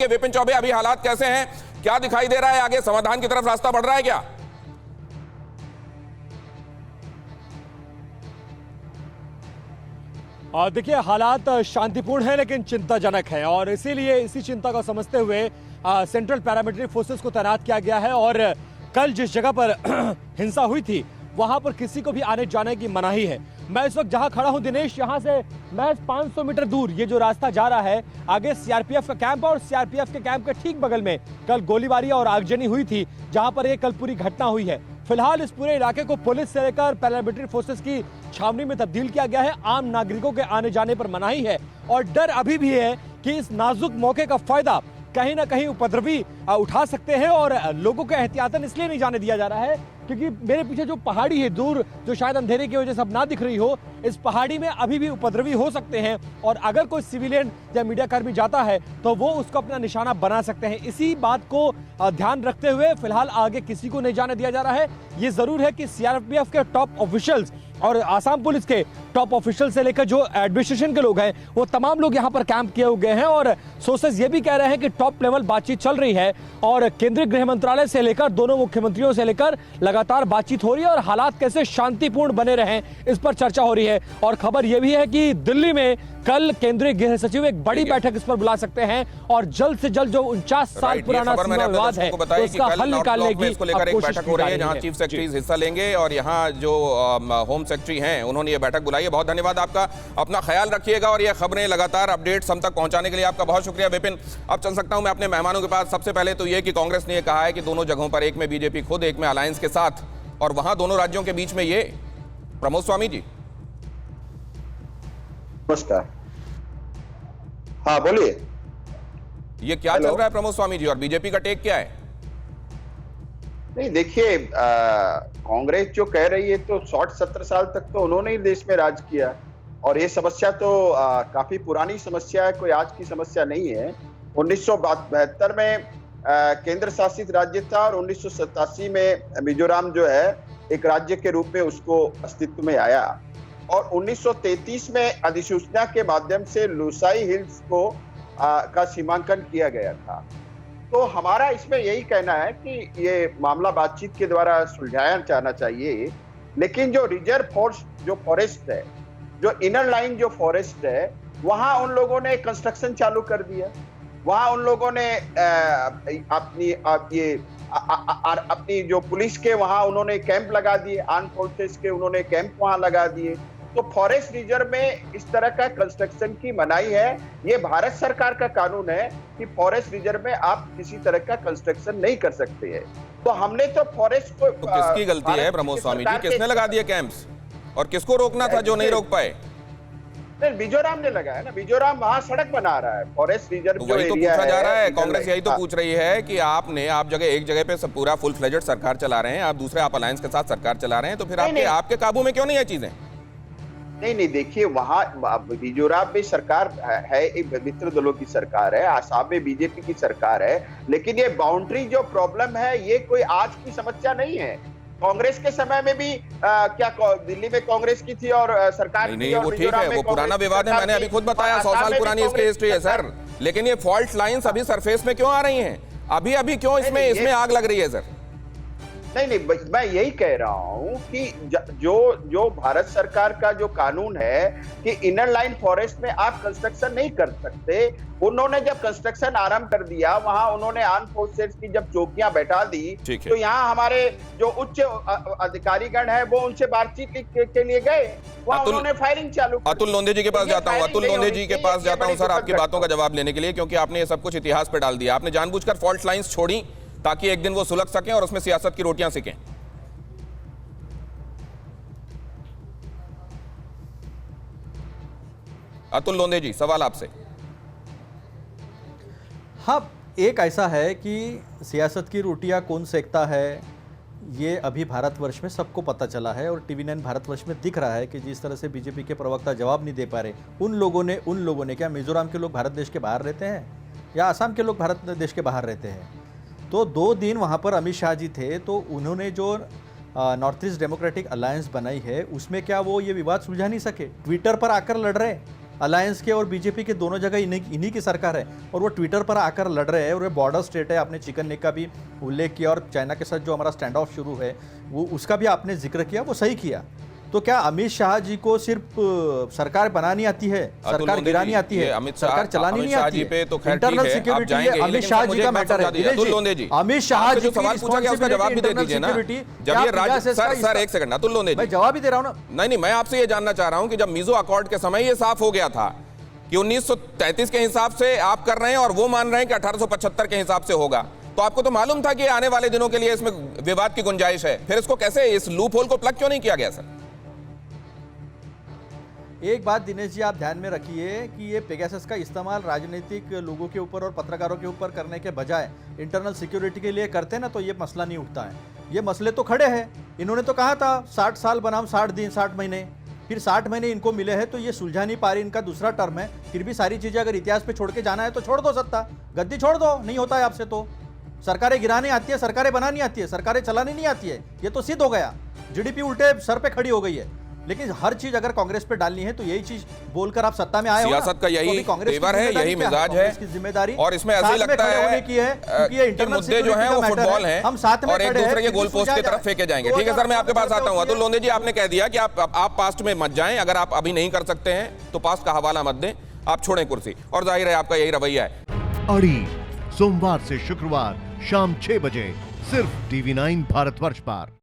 विपिन चौबे, अभी हालात कैसे हैं, क्या दिखाई दे रहा है, आगे समाधान की तरफ रास्ता बढ़ रहा है क्या? देखिए, हालात शांतिपूर्ण है लेकिन चिंताजनक है और इसीलिए इसी चिंता को समझते हुए सेंट्रल पैरामिलिट्री फोर्सेस को तैनात किया गया है। और कल जिस जगह पर हिंसा हुई थी वहां पर किसी को भी आने जाने की मनाही है। मैं इस वक्त जहां खड़ा हूं दिनेश, यहां से मैं 500 मीटर दूर ये जो रास्ता जा रहा है, आगे सीआरपीएफ का कैंप और सीआरपीएफ के कैंप के ठीक बगल में कल गोलीबारी और आगजनी हुई थी, जहां पर ये कल पूरी घटना हुई है। फिलहाल इस पूरे इलाके को पुलिस से लेकर पैरामिलिट्री फोर्सेस की छावनी में तब्दील किया गया है। आम नागरिकों के आने जाने पर मनाही है और डर अभी भी है कि इस नाजुक मौके का फायदा कहीं ना कहीं उपद्रवी उठा सकते हैं और लोगों को एहतियातन इसलिए नहीं जाने दिया जा रहा है क्योंकि मेरे पीछे जो पहाड़ी है दूर, जो शायद अंधेरे की वजह से अब ना दिख रही हो, इस पहाड़ी में अभी भी उपद्रवी हो सकते हैं और अगर कोई सिविलियन या मीडिया कर्मी जाता है तो वो उसको अपना निशाना बना सकते हैं। इसी बात को ध्यान रखते हुए फिलहाल आगे किसी को नहीं जाने दिया जा रहा है। ये जरूर है कि सीआरपीएफ के टॉप ऑफिशियल्स और आसाम पुलिस के टॉप ऑफिशियल से लेकर जो एडमिनिस्ट्रेशन के लोग हैं वो तमाम लोग यहां पर कैंप किए हुए हैं और सोर्सेज ये भी कह रहे हैं कि टॉप लेवल बातचीत चल रही है और केंद्रीय गृह मंत्रालय से लेकर दोनों मुख्यमंत्रियों से लेकर लगातार बातचीत हो रही है और हालात कैसे शांतिपूर्ण बने रहें इस पर चर्चा हो रही है। और खबर यह भी है कि दिल्ली में कल केंद्रीय गृह सचिव एक बड़ी बैठक इस पर बुला सकते हैं और जल्द से जल्द जो 49 साल पुराना सीमा विवाद है तो उसका हल निकालने की बैठक हो रही है जहां चीफ सेक्रेटरीज हिस्सा लेंगे और यहाँ जो होम सेक्रेटरी हैं उन्होंने ये बैठक बुलाई है। बहुत धन्यवाद आपका, अपना ख्याल रखिएगा और ये खबरें लगातार अपडेट्स हम तक पहुंचाने के लिए आपका बहुत शुक्रिया विपिन। अब चल सकता हूं मैं अपने मेहमानों के पास। सबसे पहले तो ये कि कांग्रेस ने ये कहा है कि दोनों जगहों पर, एक में बीजेपी खुद, एक में अलायंस के साथ, और वहां दोनों राज्यों के बीच में ये। प्रमोद स्वामी जी नमस्कार। हाँ बोलिए। ये क्या चल रहा है प्रमोद स्वामी जी, और बीजेपी का टेक क्या है? नहीं देखिए, कांग्रेस जो कह रही है तो 60-70 साल तक तो उन्होंने ही देश में राज किया और ये समस्या तो काफी पुरानी समस्या है, कोई आज की समस्या नहीं है। 1972 में केंद्र शासित राज्य था और 1987 में मिजोरम जो है एक राज्य के रूप में उसको अस्तित्व में आया और 1933 में अधिसूचना के माध्यम से लुसाई हिल्स को का सीमांकन किया गया था। तो हमारा इसमें यही कहना है कि ये मामला बातचीत के द्वारा सुलझाया जाना चाहिए, लेकिन जो रिजर्व फोर्स जो फॉरेस्ट है, जो इनर लाइन जो फॉरेस्ट है, वहां उन लोगों ने कंस्ट्रक्शन चालू कर दिया। वहां उन लोगों ने अपनी जो पुलिस के वहां उन्होंने कैंप लगा दिए, आर्म फोर्सेस के उन्होंने कैंप वहां लगा दिए। तो फॉरेस्ट रिजर्व में इस तरह का कंस्ट्रक्शन की मनाही है। ये भारत सरकार का कानून है कि फॉरेस्ट रिजर्व में आप किसी तरह का कंस्ट्रक्शन नहीं कर सकते हैं। तो हमने तो फॉरेस्ट को तो किसकी गलती है प्रमोद स्वामी जी, किसने लगा दिए कैंप्स और किसको रोकना था जो नहीं रोक पाए? मिजोरम ने लगाया ना, मिजोरम वहां सड़क बना रहा है। फॉरेस्ट रिजर्व तो वही तो पूछा जा रहा है, कांग्रेस यही तो पूछ रही है कि आप एक जगह पे सब पूरा फुल फ्लेजेड सरकार चला रहे हैं, आप दूसरे आप अलायंस के साथ सरकार चला रहे हैं, तो फिर आपके काबू में क्यों नहीं है चीजें? नहीं देखिए, वहां मिजोरम में सरकार है, एक मित्र दलों की सरकार है, आसाम में बीजेपी की सरकार है, लेकिन ये बाउंड्री जो प्रॉब्लम है ये कोई आज की समस्या नहीं है। कांग्रेस के समय में भी क्या दिल्ली में कांग्रेस की थी और सरकार नहीं, वो ठीक है, वो पुराना विवाद है, मैंने अभी खुद बताया 100 साल पुरानी इसकी हिस्ट्री है सर। लेकिन ये फॉल्ट लाइंस अभी सरफेस में क्यों आ रही हैं? अभी क्यों इसमें आग लग रही है सर? नहीं, मैं यही कह रहा हूं कि जो भारत सरकार का जो कानून है कि इनर लाइन फॉरेस्ट में आप कंस्ट्रक्शन नहीं कर सकते, उन्होंने जब कंस्ट्रक्शन आरंभ कर दिया, वहां उन्होंने आर्म फोर्सेस की जब चौकियां बैठा दी, तो यहाँ हमारे जो उच्च अधिकारीगण है वो उनसे बातचीत के लिए गए, वहां उन्होंने फायरिंग चालू। अतुल लोंढे जी के पास जाता हूँ, अतुल लोंढे जी के पास जाता हूँ सर, आपकी बातों का जवाब लेने के लिए, क्योंकि आपने ये सब कुछ इतिहास पे डाल दिया। आपने जानबूझकर फॉल्ट लाइंस छोड़ी ताकि एक दिन वो सुलग सकें और उसमें सियासत की रोटियां सेकें। अतुल लोंढे जी, सवाल आपसे। हाँ, एक ऐसा है कि सियासत की रोटियां कौन सेकता है ये अभी भारतवर्ष में सबको पता चला है और टीवी9 भारतवर्ष में दिख रहा है कि जिस तरह से बीजेपी के प्रवक्ता जवाब नहीं दे पा रहे। उन लोगों ने क्या मिजोरम के लोग भारत देश के बाहर रहते हैं या आसाम के लोग भारत देश के बाहर रहते हैं? तो 2 दिन वहाँ पर अमित शाह जी थे, तो उन्होंने जो नॉर्थ ईस्ट डेमोक्रेटिक अलायंस बनाई है उसमें क्या वो ये विवाद सुलझा नहीं सके? ट्विटर पर आकर लड़ रहे, अलायंस के और बीजेपी के दोनों जगह इन्हीं की सरकार है, और वो ट्विटर पर आकर लड़ रहे हैं, और ये बॉर्डर स्टेट है। आपने चिकन नेक का भी उल्लेख किया, और चाइना के साथ जो हमारा स्टैंड ऑफ शुरू है वो उसका भी आपने जिक्र किया, वो सही किया। तो क्या अमित शाह जी को सिर्फ सरकार बनानी आती है, सरकार गिरानी आती है, सरकार चलानी नहीं आती है? तो इंटरनल सिक्योरिटी अमित शाह जी का मैटर है। अमित शाह जी सवाल पूछा गया, उसका जवाब भी दे दीजिए ना। जब ये राज्य सर एक सेकंड, अतुल लोंदे जी, मैं जवाब ही दे रहा हूं ना। नहीं, मैं आपसे ये जानना चाह रहा हूं कि जब मीजो अकॉर्ड के समय ये साफ हो गया था कि 1933 के हिसाब से आप कर रहे हैं और वो मान रहे हैं कि 1875 के हिसाब से होगा, तो आपको तो मालूम था कि आने वाले दिनों के लिए इसमें विवाद की गुंजाइश है, फिर इसको कैसे, इस लूप होल को प्लग क्यों नहीं किया गया सर? एक बात दिनेश जी आप ध्यान में रखिए कि ये पेगासस का इस्तेमाल राजनीतिक लोगों के ऊपर और पत्रकारों के ऊपर करने के बजाय इंटरनल सिक्योरिटी के लिए करते हैं ना, तो ये मसला नहीं उठता है। ये मसले तो खड़े हैं। इन्होंने तो कहा था 60 साल बनाम 60 दिन 60 महीने, फिर 60 महीने इनको मिले हैं, तो ये सुलझा नहीं पा रही, इनका दूसरा टर्म है। फिर भी सारी चीजें अगर इतिहास पे छोड़ के जाना है तो छोड़ दो सत्ता, गद्दी छोड़ दो, नहीं होता है आपसे। तो सरकारें गिरानी आती है, सरकारें बनानी आती है, सरकारें चलानी नहीं आती है, ये तो सिद्ध हो गया। जीडीपी उल्टे सर पे खड़ी हो गई है। लेकिन हर चीज अगर कांग्रेस पे डालनी है तो यही चीज बोलकर आप सत्ता में आए हो ना। सियासत का यही तेवर है, यही मिजाज है, इसकी जिम्मेदारी और इसमें ऐसा ही लगता है कि मुद्दे जो हैं वो फुटबॉल हैं हम साथ में और एक दूसरे के गोल पोस्ट की तरफ फेंके जाएंगे। ठीक है सर, मैं आपके पास आता हूं। अतुल लोंदे जी, आपने कह दिया कि आप पास्ट में मत जाएं, अगर आप अभी नहीं कर सकते हैं तो पास्ट का हवाला मत दें, आप छोड़ें कुर्सी, और जाहिर है आपका यही रवैया है। अड़ी सोमवार से शुक्रवार शाम 6 बजे सिर्फ TV9 भारतवर्ष पर।